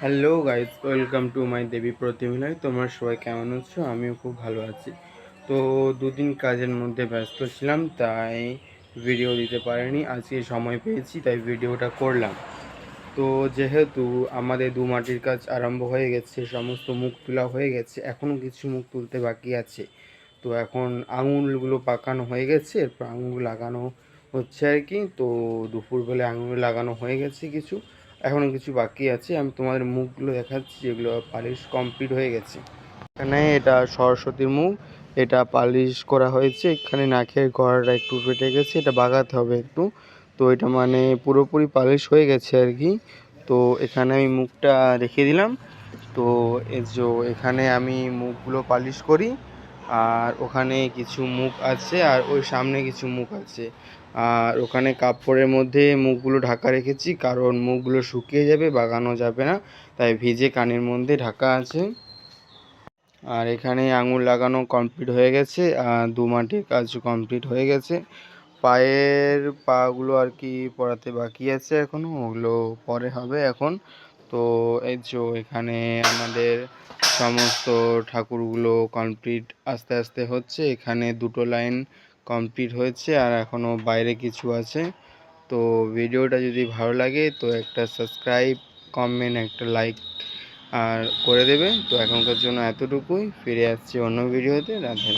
Hello guys, welcome to my দেবী প্রতিমিলয়। তোমরা সবাই কেমন আছো? আমিও খুব ভালো আছি। তো দুদিন কাজের মধ্যে ব্যস্ত ছিলাম, তাই ভিডিও দিতে পারিনি। আজকে সময় পেয়েছি তাই ভিডিওটা করলাম। তো যেহেতু আমাদের দু মাটির কাজ আরম্ভ হয়ে গেছে, সমস্ত মুখ তোলা হয়ে গেছে, এখনও কিছু মুখ তুলতে বাকি আছে। তো এখন আঙুলগুলো পাকানো হয়ে গেছে, এরপর আঙুল লাগানো হচ্ছে আর কি। তো দুপুরবেলা আঙুল লাগানো হয়ে গেছে কিছু, এখনও কিছু বাকি আছে। আমি তোমাদের মুখগুলো দেখাচ্ছি, যেগুলো পালিশ কমপ্লিট হয়ে গেছে। এখানে এটা সরস্বতীর মুখ, এটা পালিশ করা হয়েছে। এখানে নাকের গোড়াটা একটু ফেটে গেছে, এটা বাগাতে হবে একটু। তো এটা মানে পুরোপুরি পালিশ হয়ে গেছে আর কি। তো এখানে আমি মুখটা রেখে দিলাম। তো এখানে আমি মুখগুলো পালিশ করি, আর ওখানে কিছু মুখ আছে, আর ওই সামনে কিছু মুখ আছে। আর ওখানে কাপড়ের মধ্যে মুখগুলো ঢাকা রেখেছি, কারণ মুখগুলো শুকিয়ে যাবে, বাগানো যাবে না, তাই ভিজে কানের মধ্যে ঢাকা আছে। আর এখানে আঙুল লাগানো কমপ্লিট হয়ে গেছে, আর দু মাটির কাজ কমপ্লিট হয়ে গেছে। পায়ের পাগুলো আর কি পরাতে বাকি আছে এখনও, ওগুলো পরে হবে এখন। তো এখানে আমাদের সমস্ত ঠাকুরগুলো কমপ্লিট আস্তে আস্তে হচ্ছে। এখানে দুটো লাইন কমপ্লিট হয়েছে, আর এখনও বাইরে কিছু আছে। তো ভিডিওটা যদি ভালো লাগে তো একটা সাবস্ক্রাইব, কমেন্ট, একটা লাইক আর করে দেবে। তো এখনকার জন্য এতটুকুই, ফিরে আসছি অন্য ভিডিওতে। রাধে।